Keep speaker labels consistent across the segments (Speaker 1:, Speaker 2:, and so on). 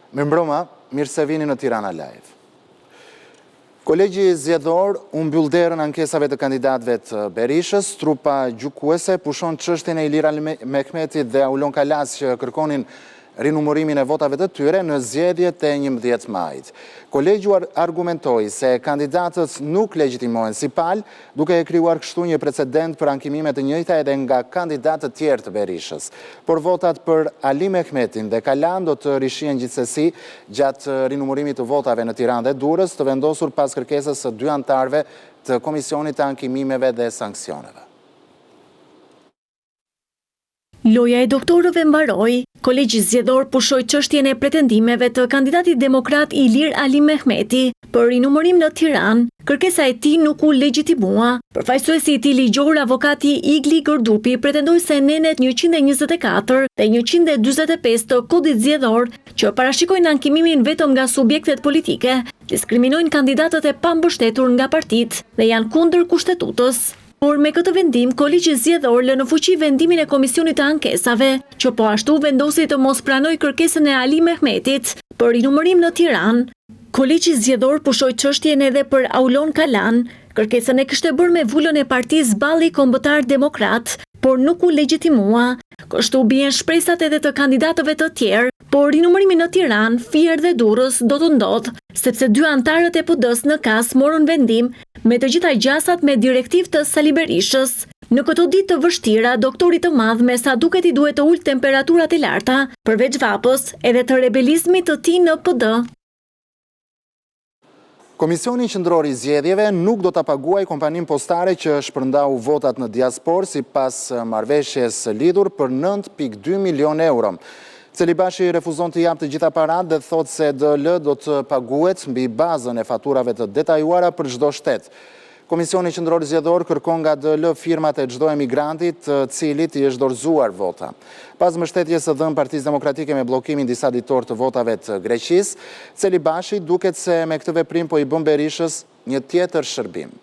Speaker 1: Mirëmbrëma, mirë se vini në Tirana Live. Kolegji zgjedhor u mbyll derën ankesave të kandidatëve të Berishës. Trupa gjykuese pushon çështjen e Ilir Ali Mehmetit dhe Aulon Kalas që kërkonin rinumërimin e votave të tyre në zgjedhjet e 11 majit. Kolegju argumentoi se kandidatët nuk legjitimohen si palë, duke e krijuar kështu një precedent për ankimime të njëjta edhe nga kandidatë të tjerë të Berishës. Por votat për Ali Mehmetin dhe Kalan do të rishihen gjithsesi gjatë rinumërimit të votave në Tiranë dhe Durrës, të vendosur pas kërkesës së 2 anëtarëve të Komisionit të Ankimimeve dhe Sanksioneve.
Speaker 2: Loja e doktorëve mbaroi, kolegji zgjedhor pushoi çështjen e pretendimeve të kandidatit demokrat Ilir Ali Mehmeti për rinumërim në Tiranë. Kërkesa e tij nuk u legjitimua. Përfaqësuesi i tij ligjor, avokati Igli Gërdupi, pretendoi se nenet 124 dhe 145 të kodit zgjedhor, që parashikojnë ankimimin vetëm nga subjektet politike, diskriminojnë kandidatët e pambështetur nga partitë dhe janë kundër kushtetutës. Por me këtë vendim, kolegji zgjedhor lë në fuqi vendimin e Komisionit të Ankesave, që po ashtu vendosi të mos pranoj kërkesën e Ali Mehmetit për rinumërim në Tiranë. Kolegji zgjedhor pushoi çështjen edhe për Aulon Kalan. Kërkesën e kishte bërë me vullën e Partisë Balli Kombëtar Demokrat, por nuk u legjitimua. Kështu bien shpresat edhe të kandidatëve të tjerë, por rinumërimi në Tiranë, Fier dhe Durrës do të ndodhë, sepse 2 anëtarët e PD-s në KAS morën vendim me të gjitha gjasat me direktivë të Sali Berishës. Në këto ditë të vështira, doktorit të madh me sa duket I duhet të ulë temperaturat e larta, përveç vapës edhe të rebelizmit të tij në PD.
Speaker 1: Komisioni Qendror I Zgjedhjeve nuk do ta paguajë kompaninë postare që shpërndau votat në diasporë sipas marrëveshjes lidhur për 9.2 milion euro. Celibashi refuzon të japë të gjitha parat dhe thotë se DL do të paguhet mbi bazën e faturave të detajuara për çdo shtet. Komisioni Qendror Zgjedhor kërkon nga DL firmat e çdo emigrantit të cilit I është dorëzuar vota. Pas mbështetjes së dhënë Partisë Demokratike me bllokimin disa ditor të votave të Greqisë, Celibashi duket se me këtë veprim po I bën Berishës një tjetër shërbim.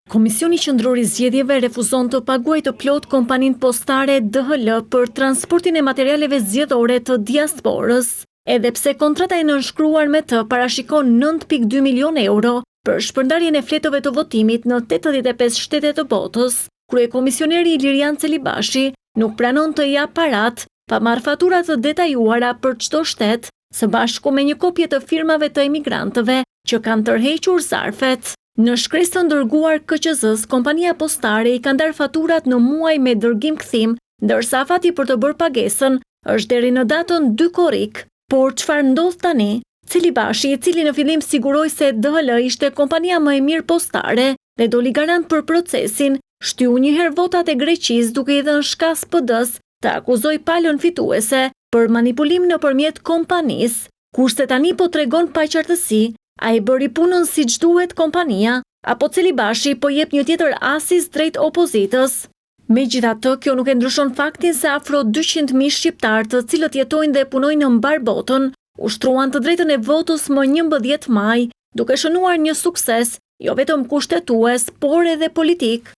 Speaker 2: Komisioni Qendror I Zgjedhjeve refuzon të paguajë të plot kompaninë postare DHL për transportin e materialeve zgjedhore të diasporës, edhe pse kontrata e nënshkruar me të parashikon 9.2 milion euro për shpërndarjen e fletëve të votimit në 85 shtete të botës. Kryekomisioneri Ilirian Celibashi nuk pranon të jap parat pa marrë fatura të detajuara për çdo shtet, së bashku me një kopje të firmave të emigrantëve që kanë tërhequr zarfet. Në shkresë të dërguar KQZ-s, kompania postare I ka ndarë faturat në muaj me dërgim-kthim, ndërsa afati për të bërë pagesën është deri në datën 2 korrik. Por çfarë ndodh tani? Celibashi, I cili në fillim siguroi se DHL ishte kompania më e mirë postare dhe doli garant për procesin, shtyu njëherë votat e Greqisë duke I dhënë shkas PD-s të akuzoj palën fituese për manipulim nëpërmjet kompanisë. Kurse tani po tregon paqartësi, a I bëri punën siç duhet kompania, apo Celibashi po jep një tjetër asis drejt opozitës. Megjithatë, kjo nuk e ndryshon faktin se afro 200.000 shqiptar të cilët jetojnë dhe punojnë në mbar botën, ushtruan të drejtën e votës më 11 maj, duke shënuar një sukses, jo vetëm kushtetues, por edhe politik.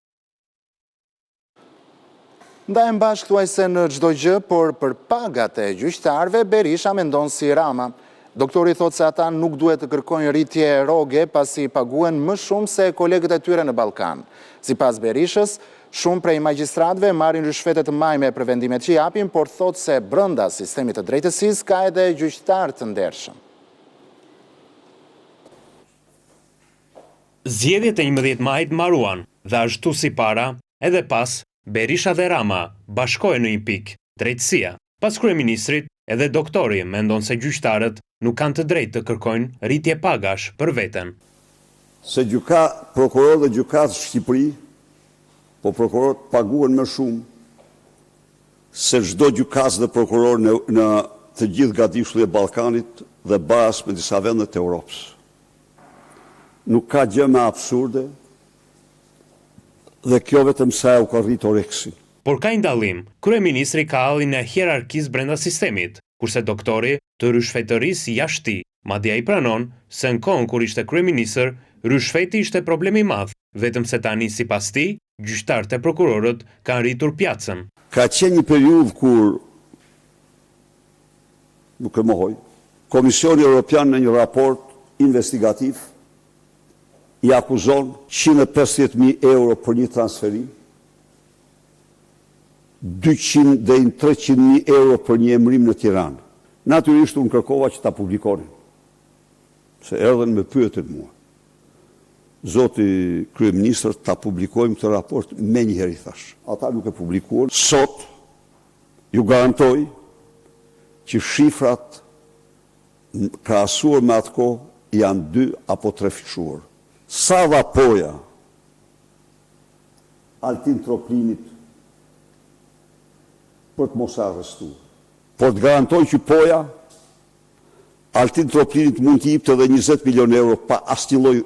Speaker 1: Ndajem bashkë thuajse në çdo gjë, por për pagat e gjyqtarëve Berisha mendon si Rama. Doktori thotë se ata nuk duhet të kërkojnë rritje roge pasi paguen më shumë se kolegët e tyre në Ballkan. Sipas Berishës, shumë prej magjistratëve marrin rishfete të majme për vendimet që japin, por thotë se brenda sistemit të drejtësisë ka edhe gjyqtarë të ndershëm.
Speaker 3: Zgjedhjet e 11 majit mbaruan dhe ashtu si para, edhe pas, Berisha dhe Rama bashkohen në një pikë, drejtësia. Pas kryeministrit, edhe doktori mendon se gjyqtarët nuk kanë të drejtë të kërkojnë rritje pagash për veten.
Speaker 4: Se prokurorët dhe gjykatët në Shqipëri, po prokurorët paguhen më shumë se çdo gjykat dhe prokuror në të gjithë gatishullit e Ballkanit dhe bas me disa vende të Europës. Nuk ka gjë më absurde dhe kjo vetëm sa u ka rritur Oreksi.
Speaker 3: Por ka një dallim, kryeministri ka hallin e hierarkisë brenda sistemit, kurse doktori të rishfetërisë jashtë, madje ai pranon se në kohën kur ishte kryeministër, rishfeti ishte problemi I madh, vetëm se tani sipas tij, gjyqtarët e prokurorët kanë rritur pjacën.
Speaker 4: Ka qenë një periudhë kur nuk e mohoj, Komisioni Europian në një raport investigativ i akuzon 150.000 euro për një transferim, 200 dhe 300.000 euro për një emrim në Tiranë. Natyrisht unë kërkova që ta publikonin, se erdhen me pyetën mua. Zoti kryeministër, ta publikojmë këtë raport me njëherë, i thash. Ata nuk e publikuan. Sot ju garantoj që shifrat krahasuar me atë kohë janë 2 apo 3 fishuar. Sa dha poja Altin Troplinit për të mos arrestuar. Por të garantoj që poja Altin Troplinit mund t'i jepte edhe 20 milion euro pa asnjë lloj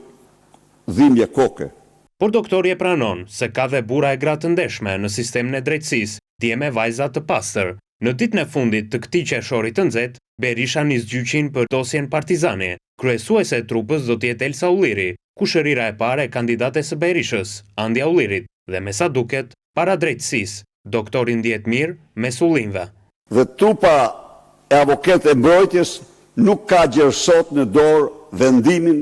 Speaker 4: dhimbje koke.
Speaker 3: Por doktori e pranon se ka dhe burra e gra të ndeshme në sistemin e drejtësisë, dje me vajza të pastër. Në ditën e fundit të këtij qershori të nxehtë, Berisha nis gjyqin për dosjen Partizani. Kryesuese e trupës do të jetë Elsa Ulliri, kushërira e parë e kandidates së Berishës, Andja Ullirit, dhe me sa duket, para drejtësisë, doktori ndihet mirë mes ullinjve.
Speaker 4: Dhe trupa e avokatë e mbrojtjes nuk ka gjerë sot në dorë vendimin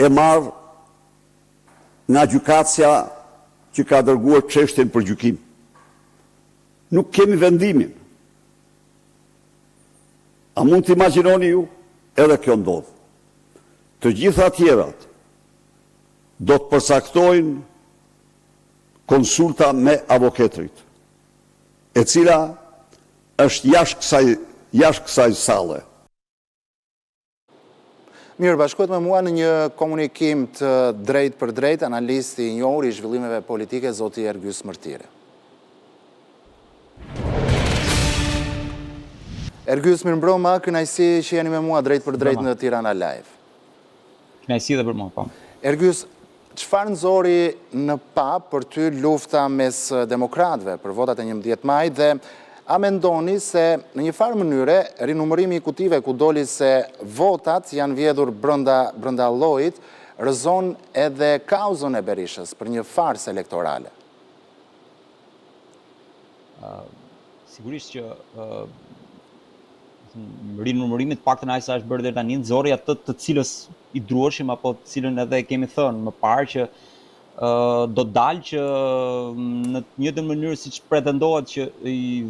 Speaker 4: e marrë nga gjykatësia që ka dërguar çështjen për gjykim. Nuk kemi vendimin. A mund të imagjinoni ju? Edhe kjo ndodh. Të gjitha tjerat do të përcaktojnë konsulta me avokatrit, e cila është jashtë kësaj salle.
Speaker 1: Mirë, bashkohet me mua në një komunikim të drejt për drejt, analisti i njohur i zhvillimeve politike, zoti Ergjys Mërtiri. Ergjys, mirëmbrëma, kënaqësi që jeni me mua drejt për drejt në Tirana Live.
Speaker 5: Kënaqësi dhe për mua, po.
Speaker 1: Ergjys, çfarë nxori në pa për ty lufta mes demokratëve për votat e 11 maj dhe a mendoni se në një farë mënyre rinumërimi i kutive ku doli se votat janë vjedhur brenda llojit rrëzon edhe kauzën e Berishës për një farsë elektorale?
Speaker 5: Sigurisht që rinumërimi të paktën aq sa është bërë deri tani nxorri atë të cilës i druheshim apo të cilën edhe kemi thënë më parë që do dalë që në të njëjtën mënyrë siç pretendohet që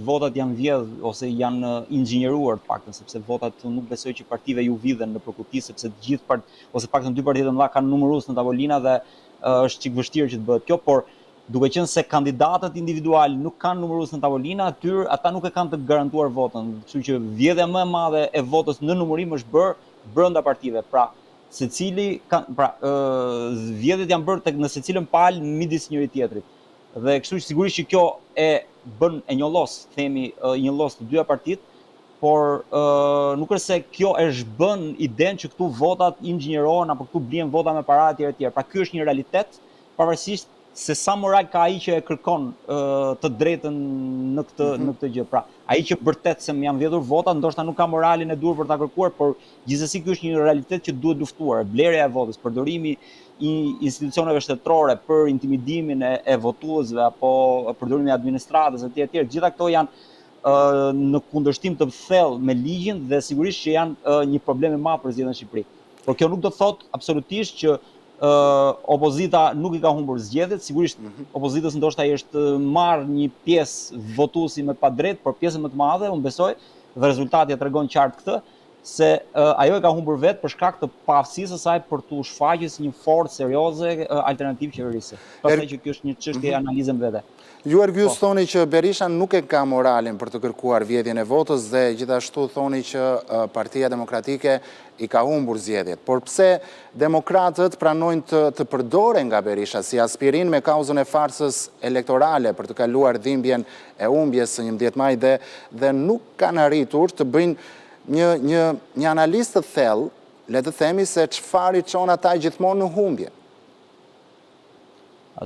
Speaker 5: votat janë vjedh ose janë inxhinieruar të paktën, sepse votat nuk besoj që partive ju vidhen në përkuti, sepse të gjithë ose paktën 2 partitë të mëdha kanë numërues në tavolina dhe është çik vështirë që të bëhet kjo, por duke qenë se kandidatët individual nuk kanë numërues në tavolina, ata nuk e kanë të garantuar votën. Kështu që vjedhja më e madhe e votës në numërim është bërë brenda partive. Pra, vjedhjet janë bërë në secilën palë midis njëri tjetrit. Dhe kështu që sigurisht që kjo e bën e njollos, themi njollos të dyja partitë, por nuk është se kjo e zhbën idenë që këtu votat inxhinierohen apo këtu blien vota me para etj etj. Pra ky është një realitet, pavarësisht se sa moral ka ai që e kërkon të drejtën në këtë gjë. Pra, ai që vërtet se më janë vjedhur vota, ndoshta nuk ka moralin e duhur për ta kërkuar, por gjithsesi ky është një realitet që duhet luftuar. Blerja e votës, përdorimi i institucioneve shtetërore për intimidimin e votuesve apo përdorimi i administratës etj etj. Gjitha këto janë në kundërshtim të thellë me ligjin dhe sigurisht që janë një problem i madh për zgjedhjen në Shqipëri. Por kjo nuk do të thotë absolutisht që opozita nuk i ka humbur zgjedhjet, sigurisht opozitës ndoshta i është marrë një pjesë votuesi me padrejt, por pjesën më të madhe, unë besoj, dhe rezultati tregon qartë këtë, se ajo e ka humbur vetë për shkak të paaftësisë së saj për të shfaqur si një forcë serioze alternativë qeverisë. Pastaj që kjo është një çështje analize vetë.
Speaker 1: Ju Ergjys thoni që Berisha nuk e ka moralin për të kërkuar vjedhjen e votës dhe gjithashtu thoni që Partia Demokratike i ka humbur zgjedhjet. Por pse demokratët pranojnë të përdoren nga Berisha si aspirin me kauzën e farsës elektorale për të kaluar dhimbjen e humbjes së 11 maj dhe nuk kanë arritur të bëjnë një analizë të thellë, le të themi se çfarë i çon ata gjithmonë në humbje.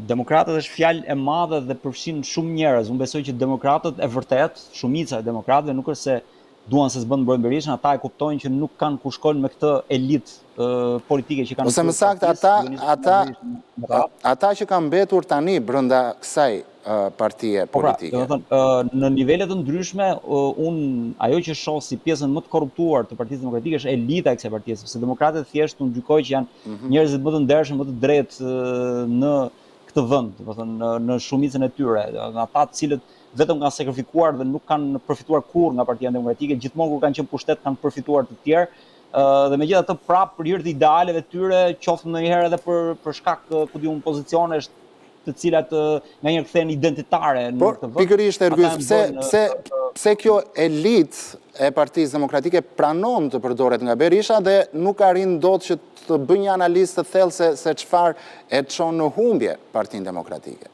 Speaker 5: Demokratët është fjalë e madhe dhe përfshin shumë njerëz. Unë besoj që demokratët e vërtet, shumica e demokratëve nuk është se duan se s'bën mbrojnë Berishën, ata e kuptojnë që nuk kanë ku shkojnë me këtë elitë politike që kanë.
Speaker 1: Ose më saktë ata që kanë mbetur tani brenda kësaj partije politike.
Speaker 5: Në nivele të ndryshme, ajo që shoh si pjesën më të korruptuar të Partisë Demokratike është elita e kësaj partie, sepse demokratët thjesht unë gjykoj që janë njerëzit më të ndershëm, më të drejtë në këtë vend, në shumicën e tyre, ata të cilët vetëm kanë sakrifikuar dhe nuk kanë përfituar kurrë nga Partia Demokratike, gjithmonë kur kanë qenë pushtet kanë përfituar të tjerë, dhe megjithatë prapë për hir të idealeve të tyre, qoftë ndonjëherë edhe për shkak ku diun pozicionesh të cilat nganjëherë kthehen identitare në këtë vend.
Speaker 1: Pikërisht Ergys, pse kjo elitë e Partisë Demokratike pranon të përdoret nga Berisha dhe nuk arrin dot që të bëjë një analizë të thellë se çfarë e çon në humbje Partinë Demokratike?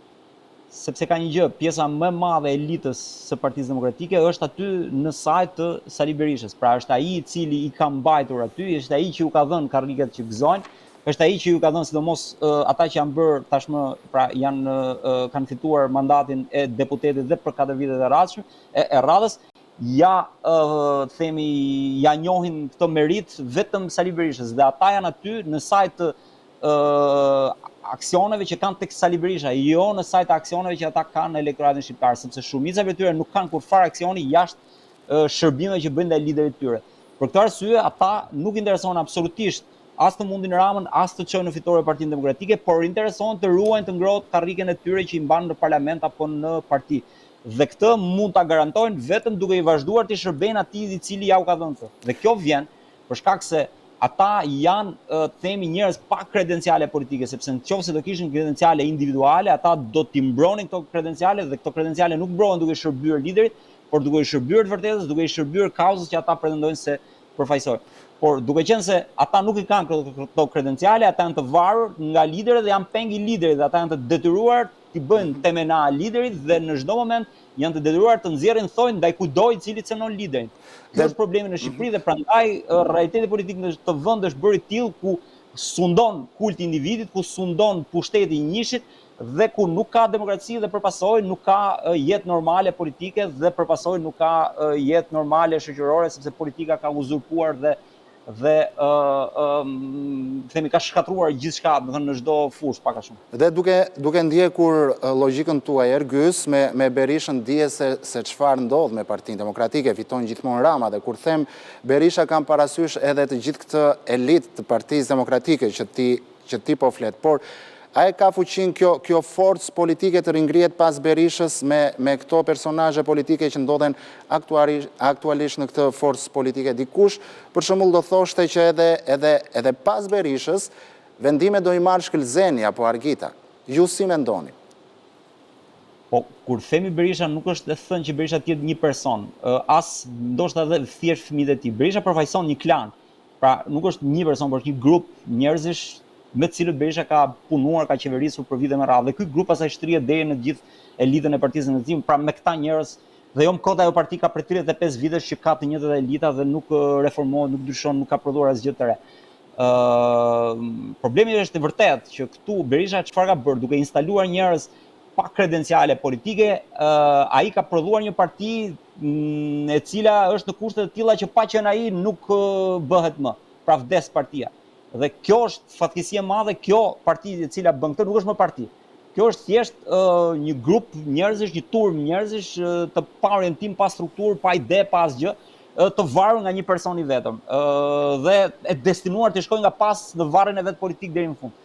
Speaker 5: Sepse ka një gjë, pjesa më e madhe e elitës së Partisë Demokratike është aty në sajt të Sali Berishës. Pra është ai i cili i ka mbajtur aty, është ai që ju ka dhënë karriget që gëzojnë, është ai që ju ka dhënë sidomos ata që janë bërë tashmë, pra kanë fituar mandatin e deputetit dhe për 4 vitet e radhës, ja njohin këto merit vetëm Sali Berishës dhe ata janë aty në sajt të aksioneve që kanë tek Sali Berisha, jo në sajt të aksioneve që ata kanë në elektoratin shqiptar, sepse shumica prej tyre nuk kanë kurfar aksioni jashtë shërbimeve që bëjnë ndaj liderit tyre. Për këtë arsye, ata nuk intereson absolutisht as të mundin Ramën, as të çojnë në fitore Partinë Demokratike, por intereson të ruajnë të ngrohtë karriken e tyre që i mbanë në parlament apo në parti. Dhe këtë mund ta garantojnë vetëm duke i vazhduar të shërbejnë atij i cili ja u ka dhënë këtë. Dhe kjo vjen për shkak se ata janë themi njerëz pa kredenciale politike, sepse nëse do kishin kredenciale individuale, ata do t'i mbronin këto kredenciale dhe këto kredenciale nuk mbrohen duke shërbyer liderit, por duke i shërbyer të vërtetës, duke i shërbyer kauzës që ata pretendojnë se përfaqësojnë. Por duke qenë se ata nuk i kanë këto kredenciale, ata janë të varur nga lideri dhe janë peng i liderit, dhe ata janë të detyruar t'i bëjnë temena liderit dhe në çdo moment janë të detyruar të nxjerrin thojnë ndaj kudo i cili cënon liderin. Kjo është problemi në Shqipëri dhe prandaj realiteti politik në të vend është bërë i tillë ku sundon kulti i individit, ku sundon pushteti i njëshit dhe ku nuk ka demokraci dhe përpasoj nuk ka jetë normale politike dhe përpasoj nuk ka jetë normale shoqërore, sepse politika ka uzurpuar dhe themi ka shkatruar gjithçka, do të thënë në çdo fushë pak a shumë.
Speaker 1: Dhe duke ndjekur logjikën tuaj Ergys, me Berishën dije se çfarë ndodh me Partinë Demokratike, fiton gjithmonë Rama, dhe kur them Berisha kam parasysh edhe të gjithë këtë elitë të Partisë Demokratike që ti po flet, por a e ka fuqin kjo forcë politike të ringrihet pas Berishës me këto personazhe politike që ndodhen aktualisht në këtë forcë politike? Dikush, për shembull, do thoshte që edhe pas Berishës, vendime do i marrë Shkëlzeni apo Argita. Ju si mendoni?
Speaker 5: Po, kur themi Berisha, nuk është të thënë që Berisha tjetë një person, as ndoshta edhe thjesht fëmijët e tij. Berisha përfaqëson një klan. Pra, nuk është një person, por është një grup njerëzish me të cilët Berisha ka punuar, ka qeverisur për vite me radhë. Dhe ky grup pastaj shtrihet deri në gjithë elitën e Partisë Demokratike. Pra me këta njerëz dhe jo më kot ajo parti ka për 35 vitesh që ka të njëjtat elita dhe nuk reformohet, nuk ndryshon, nuk ka prodhuar asgjë të re. Problemi është i vërtet që këtu Berisha çfarë ka bërë, duke instaluar njerëz pa kredenciale politike, ai ka prodhuar një parti e cila është në kushte të tilla që pa qenë ai nuk bëhet më. Pra vdes partia. Dhe kjo është fatkeqësi e madhe, kjo parti e cila bën këtë nuk është më parti. Kjo është thjesht një grup njerëzish, një turm njerëzish të pa orientim, pa strukturë, pa ide, pa asgjë, të varur nga një person i vetëm dhe e destinuar të shkojnë nga pas në varrin e vet politik deri në fund.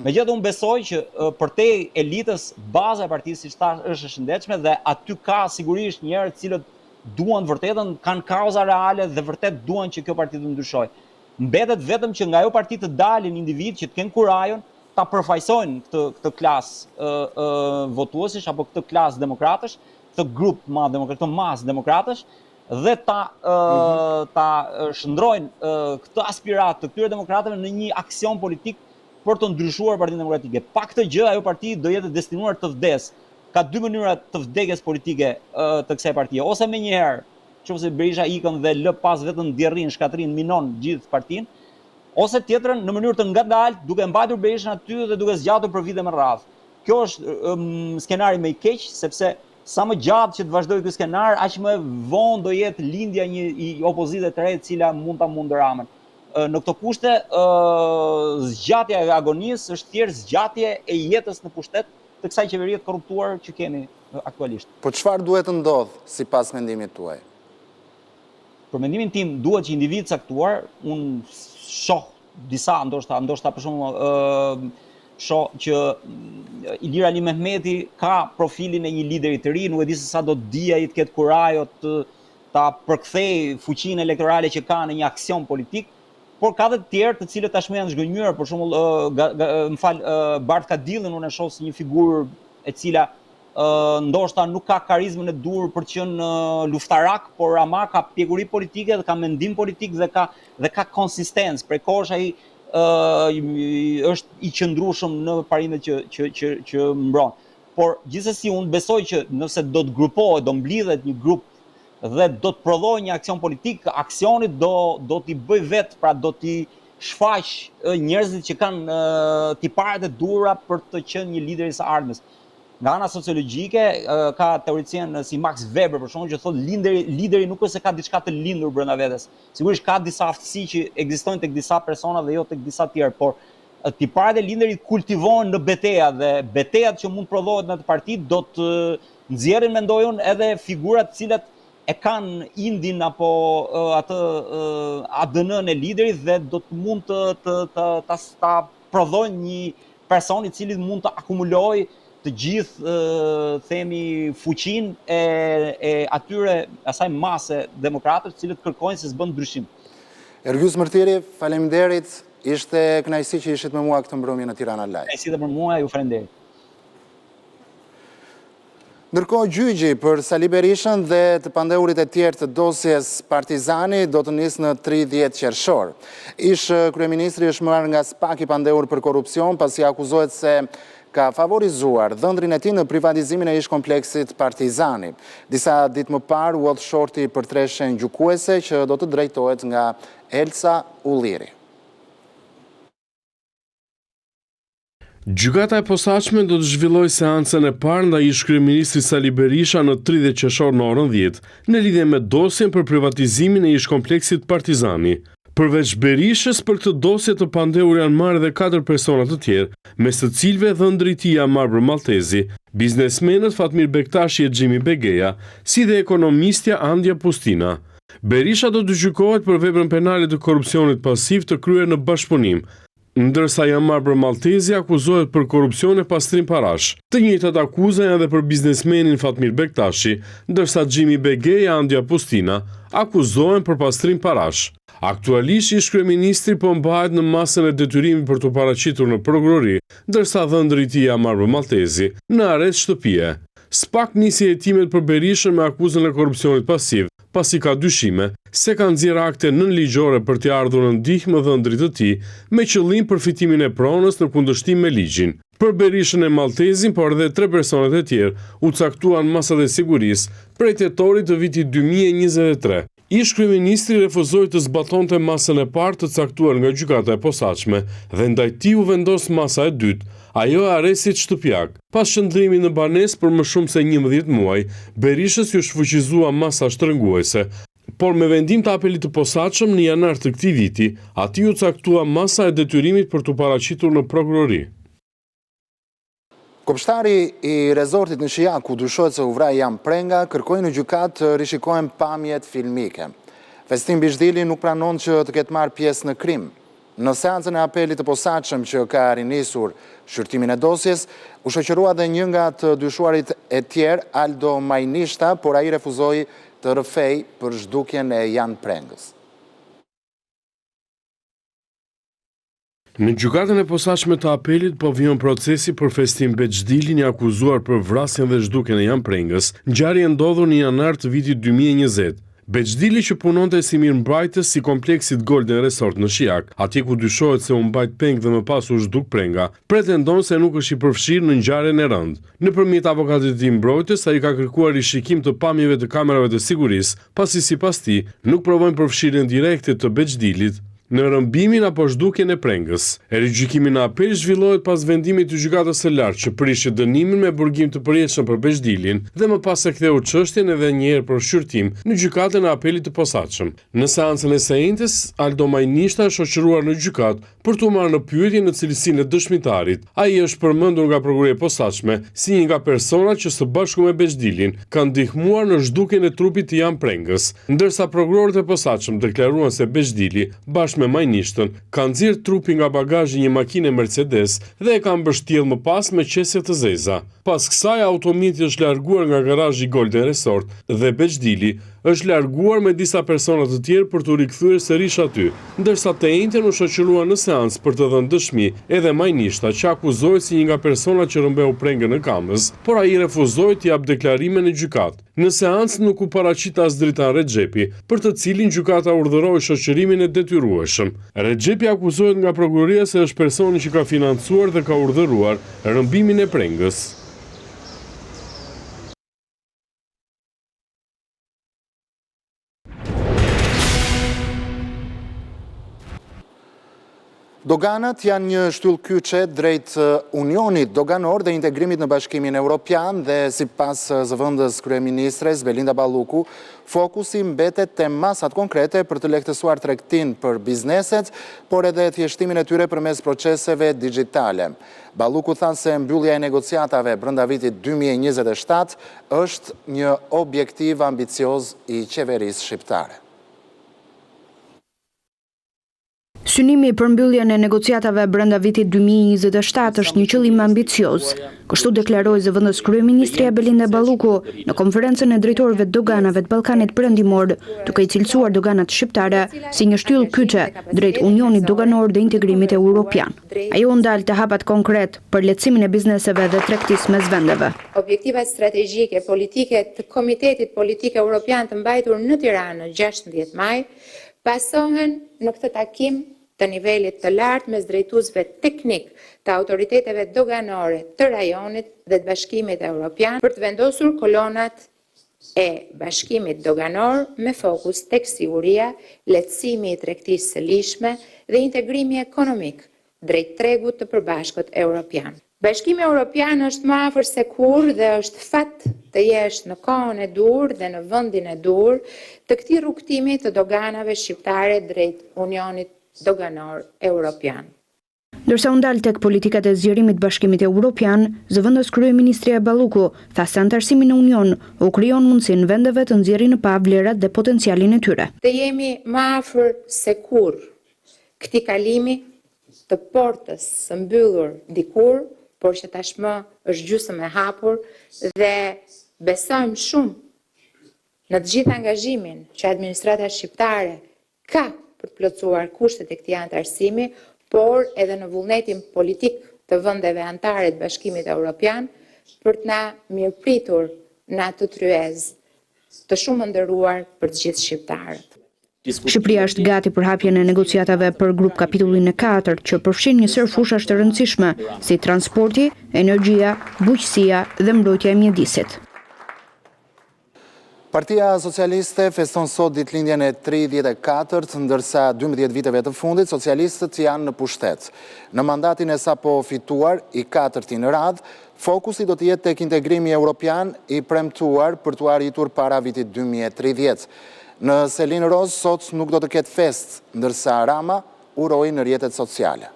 Speaker 5: Megjithatë unë besoj që përtej elitës baza e partisë siç thash është e shëndetshme dhe aty ka sigurisht njerëz të cilët duan vërtetën, kanë kauza reale dhe vërtet duan që kjo parti të ndryshojë. Mbetet vetëm që nga ajo parti të dalin individ që të kenë kurajon ta përfaqësojnë këtë klasë votuesish apo këtë klasë demokratësh, këtë grup këtë masë demokratësh dhe ta shndrojnë këtë aspirat të këtyre demokratëve në një aksion politik për të ndryshuar Partinë Demokratike. Pa këtë gjë ajo parti do jetë destinuar të vdes. Ka dy mënyra të vdekjes politike të kësaj partie, ose menjëherë nëse Berisha ikën dhe lë pas vetëm djerrin, shkatrin, minon gjithë partinë, ose tjetrën në mënyrë të ngadaltë, duke mbajtur Berishën aty dhe duke zgjatur për vite me radhë. Kjo është skenari më i keq, sepse sa më gjatë që të vazhdojë ky skenar, aq më vonë do jetë lindja një opozite të re e cila mund ta mundë Ramën. Në këto kushte, zgjatja e agonisë është thjesht zgjatje e jetës në pushtet të kësaj qeverie të korruptuar që kemi aktualisht.
Speaker 1: Po çfarë duhet të ndodhë sipas mendimit tuaj?
Speaker 5: Për mendimin tim duhet që individ caktuar, unë shoh disa ndoshta për shembull shoh që Ilir Ali Mehmeti ka profilin e një lideri të ri, nuk e di se sa do të dia i të ketë kurajo ta përkthej fuqinë elektorale që ka në një aksion politik, por ka dhe të tjerë të cilët tashmë janë zhgënjur, për shembull, Bart Kadillin unë e shoh si një figurë e cila ndoshta nuk ka karizmën e dur për të qenë luftarak, por ama ka pjekuri politike dhe ka mendim politik dhe ka konsistencë. Prej kohësh ai është i qëndrueshëm në parimet që mbron. Por gjithsesi unë besoj që nëse do të grupohet, do mblidhet një grup dhe do të prodhojë një aksion politik, aksioni do t'i bëj vetë, pra do t'i shfaq njerëzit që kanë tiparet e dura për të qenë një lider i së ardhmes. Nga ana sociologjike ka teoricien si Max Weber për shembull që thotë lideri nuk është se ka diçka të lindur brenda vetes. Sigurisht ka disa aftësi që ekzistojnë tek disa persona dhe jo tek disa të tjerë, por tiparet e linderit kultivohen në beteja dhe betejat që mund prodhohet në atë parti do të nxjerrin, mendoj unë, edhe figurat të cilat e kanë indin apo atë ADN-n e liderit dhe do të mund ta prodhojnë një person i cili mund të akumulojë të gjithë themi fuqinë e atyre asaj mase demokratësh të cilët kërkojnë se s'bën ndryshim.
Speaker 1: Ergjus Mërtiri, faleminderit. Ishte kënaqësi që ishit me mua këtë mbrëmje në Tirana Live.
Speaker 5: Kënaqësi dhe për mua, ju falenderoj.
Speaker 1: Ndërkohë, gjyqi për Sali Berishën dhe të pandeurit e tjerë të dosjes Partizani do të nisë në 30 qershor. Ish kryeministri është marrë nga SPAK i pandeur për korrupsion, pasi akuzohet se ka favorizuar dhëndrin e tij në privatizimin e ish kompleksit Partizani. Disa ditë më parë u hodh shorti për treshen gjykuese që do të drejtohet nga Elsa Ulliri.
Speaker 6: Gjykata e posaçme do të zhvillojë seancën e parë ndaj ish kryeministrit Sali Berisha në 30 qershor në orën 10, në lidhje me dosjen për privatizimin e ish kompleksit Partizani. Përveç Berishës, për këtë dosje të pandehur janë marrë edhe 4 persona të tjerë, mes të cilëve dhëndri i tij Amarbër Maltezi, biznesmenët Fatmir Bektashi e Xhimi Begeja, si dhe ekonomistja Andja Pustina. Berisha do të gjykohet për veprën penale të korrupsionit pasiv të kryer në bashkëpunim, ndërsa Amarbër Maltezi akuzohet për korrupsion e pastrim parash. Të njëjtat akuza janë edhe për biznesmenin Fatmir Bektashi, ndërsa Xhimi Begeja e Andja Pustina akuzohen për pastrim parash. Aktualisht ish kryeministri po mbahet në masën e detyrimit për të paraqitur në prokurori, ndërsa dhëndri i tij Amarbër Maltezi në arrest shtëpie. SPAK nisi hetimet për Berishën me akuzën e korrupsionit pasiv, pasi ka dyshime se ka nxjerrë akte nënligjore për t'i ardhur në ndihmë dhëndrit të tij me qëllim përfitimin e pronës në kundërshtim me ligjin. Për Berishën e Maltezin, por edhe 3 personat e tjerë u caktuan masat e sigurisë prej tetorit të vitit 2023. Ish kryeministri refuzoi të zbatonte masën e parë të caktuar nga gjykata e posaçme dhe ndaj tij u vendos masa e dytë, ajo e arrestit shtëpiak. Pas qëndrimit në banesë për më shumë se 11 muaj, Berishës ju shfuqizua masa shtrënguese, por me vendim të apelit të posaçëm në janar të këtij viti, atij u caktua masa e detyrimit për të paraqitur në prokurori.
Speaker 1: Kopshtari i rezortit në Shijak, ku dyshohet se u vra Jan Prenga, kërkoi në gjykat të rishikohen pamjet filmike. Festim Bishdili nuk pranon që të ketë marrë pjesë në krim. Në seancën e apelit të posaçëm që ka rinisur shqyrtimin e dosjes, u shoqërua dhe një nga të dyshuarit e tjerë, Aldo Majnishta, por ai refuzoi të rrëfej për zhdukjen e Jan Prengës.
Speaker 6: Në gjykatën e posaçme të apelit po vjen procesi për Festim Bexhdilin i akuzuar për vrasjen dhe zhdukjen e Jan Prengës, ngjarje ndodhur në janar të vitit 2020. Bexhdili që punonte si mirëmbajtës si kompleksit Golden Resort në Shijak, atje ku dyshohet se u mbajt peng dhe më pas u zhduk Prenga, pretendon se nuk është i përfshirë në ngjarjen e rëndë. Nëpërmjet avokatit të tij mbrojtës, ai ka kërkuar rishikim të pamjeve të kamerave të sigurisë, pasi sipas tij nuk provojnë përfshirjen direkte të Bexhdilit në rëmbimin apo zhdukjen e Prengës. Rigjykimi në apel zhvillohet pas vendimit të gjykatës së lartë që prishi dënimin me burgim të përjetshëm për Bexhdilin dhe më pas e ktheu çështjen edhe një herë për shqyrtim në gjykatën e apelit të posaçëm. Në seancën e së njëjtës, Aldo Majnishta është shoqëruar në gjykatë për t'u marrë në pyetje në cilësinë e dëshmitarit. Ai është përmendur nga prokuroria e posaçme si një nga personat që së bashku me Bechdilin kanë ndihmuar në zhdukjen e trupit të Jan Prengës, ndërsa prokurorët e posaçëm deklaruan se Bechdili bashkë me majnishtën kanë nxjerrë trupin nga bagazhi një makine Mercedes dhe e kanë mbështjellë më pas me qesje të zeza. Pas kësaj automjeti është larguar nga garazhi Golden Resort dhe Bechdili është larguar me disa persona të tjerë për të rikthyer sërish aty, ndërsa të njëjtën u shoqërua në seancë për të dhënë dëshmi edhe majnishta që akuzohet si një nga personat që rrëmbeu Prengën në Kamës, por ai refuzoi të jap deklarime në gjykatë. Në seancë nuk u paraqit as Dritan Rexhepi, për të cilin gjykata urdhëroi shoqërimin e detyrueshëm. Rexhepi akuzohet nga prokuroria se është personi që ka financuar dhe ka urdhëruar rrëmbimin e Prengës.
Speaker 1: Doganat janë një shtyllëkyçe drejt Unionit Doganor dhe integrimit në Bashkimin Evropian dhe sipas zëvendës kryeministres Belinda Balluku, fokusi mbetet te masat konkrete për të lehtësuar tregtinë për bizneset, por edhe thjeshtimin e tyre përmes proceseve digjitale. Balluku tha se mbyllja e negociatave brenda vitit 2027 është një objektiv ambicioz i qeverisë shqiptare.
Speaker 7: Synimi për mbylljen e negociatave brenda vitit 2027 është një qëllim ambicioz. Kështu deklaroi zëvendës kryeministrja Belinda Balluku në konferencën e drejtorëve të doganave të Ballkanit Perëndimor, duke i cilësuar doganat shqiptare si një shtyllëkyçe drejt Unionit Doganor dhe integrimit evropian. Ajo ndal të hapat konkret për lehtësimin e bizneseve dhe tregtisë mes vendeve.
Speaker 8: Objektivat strategjike politike të Komitetit Politik Evropian të mbajtur në Tiranë në 16 maj pasohen në këtë takim të nivelit të lartë mes drejtuesve teknik të autoriteteve doganore të rajonit dhe të Bashkimit Evropian për të vendosur kolonat e Bashkimit Doganor me fokus tek siguria, lehtësimi i tregtisë së lishme dhe integrimi ekonomik drejt tregut të përbashkët evropian. Bashkimi Evropian është më afër se kurrë dhe është fat të jesh në kohën e dur dhe në vendin e dur të këtij rrugtimi të doganave shqiptare drejt Unionit Doganor Evropian.
Speaker 7: Ndërsa u ndal tek politikat e zgjerimit Bashkimit Evropian, zëvendës kryeministrja Balluku tha se antarësimi në Union u krijon mundësinë vendeve të nxjerrin në pa vlerat dhe potencialin e tyre.
Speaker 8: Të jemi më afër se kurrë këtij kalimi të portës së mbyllur dikur, por që tashmë është gjysmë e hapur dhe besojmë shumë në të gjithë angazhimin që administrata shqiptare ka për të plotësuar kushtet e këtij antarësimi, por edhe në vullnetin politik të vendeve anëtare të Bashkimit Evropian për të na mirëpritur në atë tryezë të shumë nderuar për të gjithë shqiptarët.
Speaker 7: Shqipëria është gati për hapjen e negociatave për grup kapitullin e 4 që përfshin një sër fushash të rëndësishme si transporti, energjia, bujqësia dhe mbrojtja e mjedisit.
Speaker 1: Partia Socialiste feston sot ditëlindjen e 34, ndërsa 12 viteve të fundit socialistët janë në pushtet. Në mandatin e sapo fituar, i 4 në radhë, fokusi do të jetë tek integrimi evropian i premtuar për t'u arritur para vitit 2030. Në Selin Roz sot nuk do të ketë fest, ndërsa Rama uroi në rrjetet sociale.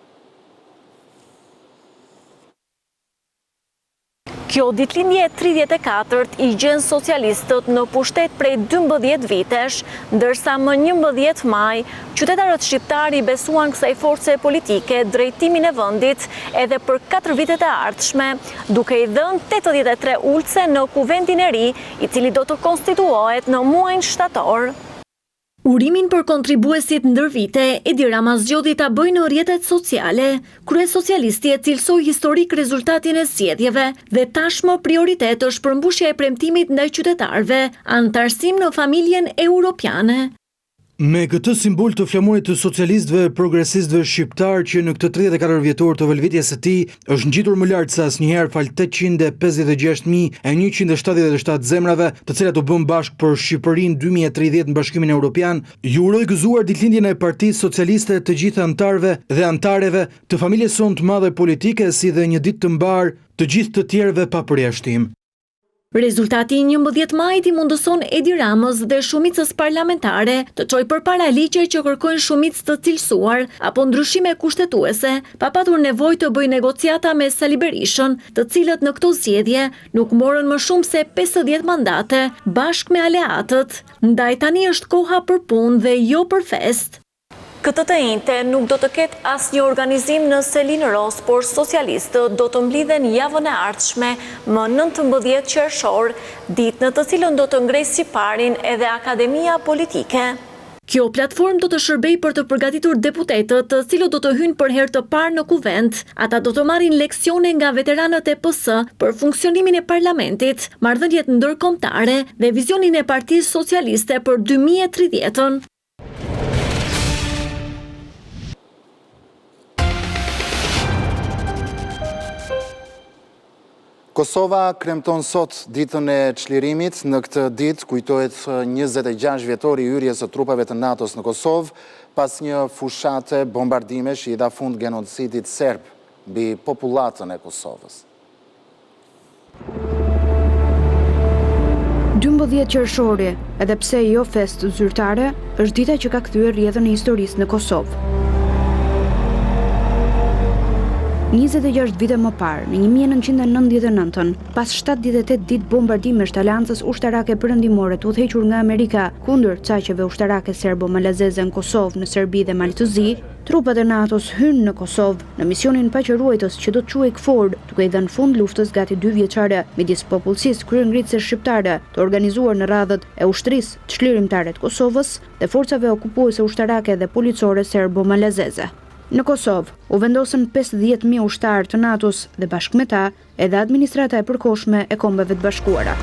Speaker 2: Kjo ditëlindje 34 i gjen socialistët në pushtet prej 12 vitesh, ndërsa më 11 maj, qytetarët shqiptari besuan kësaj force politike drejtimin e vendit edhe për 4 vitet e ardhshme, duke i dhënë 83 ulse në Kuvendin e ri, i cili do të konstituohet në muajin shtator. Urimin për kontribuesit ndër vite, Edi Rama zgjodhi ta bëjë në rrjetet sociale. Kryesocialisti e cilësoi historik rezultatin e zgjedhjeve dhe tashmë prioritet është përmbushja e premtimit ndaj qytetarëve, antarësim në familjen europiane.
Speaker 9: Me këtë simbol të flamurit të socialistëve progresistëve shqiptar që në këtë 34 vjetor të velvitjes së tij është ngjitur më lart se asnjëherë fal 856.177 zemrave, të cilat u bën bashkë për Shqipërinë 2030 në Bashkimin Evropian, ju uroj gëzuar ditëlindjen e Partisë Socialiste të gjithë anëtarëve dhe anëtareve të familjes sonë të madhe politike, si dhe një ditë të mbar të gjithë të tjerëve pa përjashtim.
Speaker 2: Rezultati i 11 majit i mundëson Edi Ramës dhe shumicës parlamentare të çojë përpara ligje që kërkojnë shumicë të cilësuar apo ndryshime kushtetuese, pa patur nevojë të bëjë negociata me Sali Berishën, të cilët në këto zgjedhje nuk morën më shumë se 50 mandate bashkë me aleatët. Ndaj tani është koha për punë dhe jo për fest. Këtë të njëjtë nuk do të ketë asnjë organizim në Selin Ros, por socialistët do të mblidhen javën e ardhshme më 19 qershor, ditë në të cilën do të ngresë siparin edhe Akademia Politike. Kjo platformë do të shërbejë për të përgatitur deputetët, të cilët do të hyjnë për herë të parë në kuvent. Ata do të marrin leksione nga veteranët e PS për funksionimin e parlamentit, marrëdhëniet ndërkombëtare dhe vizionin e Partisë Socialiste për 2030-ën.
Speaker 1: Kosova kremton sot ditën e çlirimit. Në këtë ditë kujtohet 26 vjetori i hyrjes së trupave të NATO-s në Kosovë pas një fushate bombardimesh i dha fund genocidit serb mbi popullatën e Kosovës.
Speaker 7: 12 qershori, edhe pse jo fest zyrtare, është dita që ka kthyer rrjedhën e historisë në Kosovë. 26 vite më parë, në 1999, pas 78 ditë bombardimesh të Aleancës Ushtarake Perëndimore të udhëhequr nga Amerika kundër caqeve ushtarake serbo-malazeze në Kosovë, në Serbi dhe Maltëzi, trupat e NATO-s hynë në Kosovë në misionin paqëruajtës që do të quhej KFOR, duke i dhënë fund luftës gati 2 vjeçare midis popullsisë kryengritëse shqiptare të organizuar në radhët e ushtrisë të çlirimtare të Kosovës dhe forcave okupuese ushtarake dhe policore serbo-malazeze. Në Kosovë, u vendosën 50.000 ushtarë të NATO-s dhe bashkë me ta edhe administrata e përkohshme e Kombeve të Bashkuara.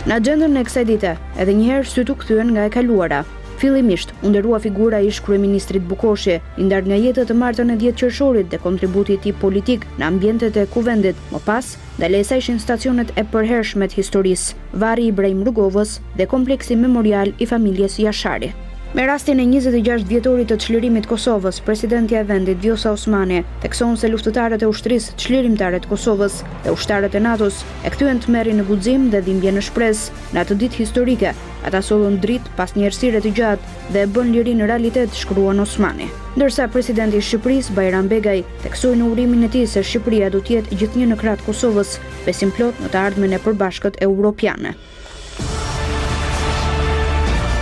Speaker 7: Në agjendën e kësaj dite, edhe njëherë syt u kthyen nga e kaluara. Fillimisht, u nderua figura e ish-kryeministrit Bukoshi, i ndarë nga jeta të martën e 10 qershorit dhe kontributi i tij politik në ambientet e kuvendit. Më pas, dalesa ishin stacionet e përhershme të historisë, Varri i Ibrahim Rugovës dhe kompleksi memorial i familjes Jashari. Me rastin e 26 vjetorit të çlirimit të Kosovës, presidentja e vendit Vjosa Osmani thekson se luftëtarët e ushtrisë çlirimtare të Kosovës dhe ushtarët e NATO-s e kthyen të merrin në guxim dhe dhimbje në shpresë. Në atë ditë historike, ata sollën dritë pas një errësire të gjatë dhe e bën lirinë realitet, shkruan Osmani. Ndërsa presidenti i Shqipërisë, Bajram Begaj, theksoi në urimin e tij se Shqipëria do të jetë gjithnjë në krah të Kosovës, besim plot në të ardhmen e përbashkët europiane.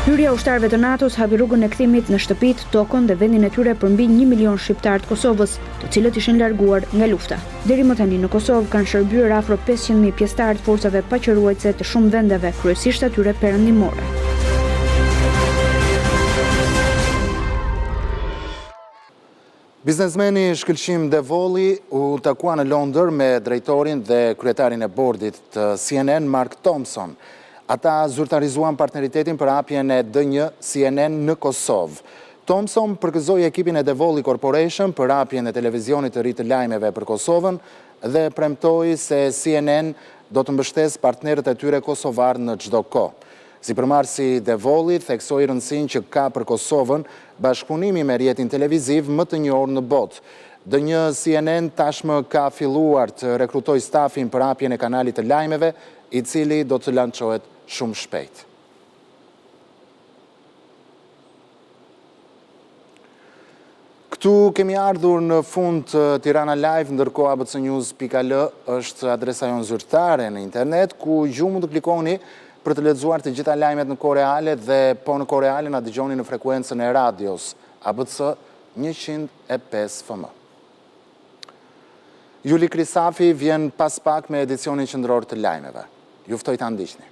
Speaker 7: Hyrja ushtarëve të NATO-s hapi rrugën e kthimit në shtëpit, tokën dhe vendin e tyre për mbi 1 milion shqiptarë të Kosovës, të cilët ishin larguar nga lufta. Deri më tani në Kosovë kanë shërbyer afro 500.000 pjesëtarë të forcave paqëruajtëse të shumë vendeve, kryesisht atyre perëndimore.
Speaker 1: Biznesmeni Shkëlqim Devolli u takua në Londër me drejtorin dhe kryetarin e bordit të CNN, Mark Thompson. Ata zyrtarizuan partneritetin për hapjen e D1 CNN në Kosovë. Thompson përgëzoi ekipin e Devolli Corporation për hapjen e televizionit të ri të lajmeve për Kosovën dhe premtoi se CNN do të mbështesë partnerët e tyre kosovar në çdo kohë. Sipërmarrësi Devolli theksoi rëndësinë që ka për Kosovën bashkëpunimi me rrjetin televiziv më të njohur në botë. D1 CNN tashmë ka filluar të rekrutojë stafin për hapjen e kanalit të lajmeve, i cili do të lançohet shumë shpejt. Këtu kemi ardhur në fund të Tirana Live, ndërkohë abcnews.al është adresa jonë zyrtare në internet, ku ju mund të klikoni për të lexuar të gjitha lajmet në kohë reale dhe po në kohë reale na dëgjoni në frekuencën e radios ABC 105 FM. Juli Krisafi vjen pas pak me edicionin qendror të lajmeve. Ju ftoj ta ndiqni.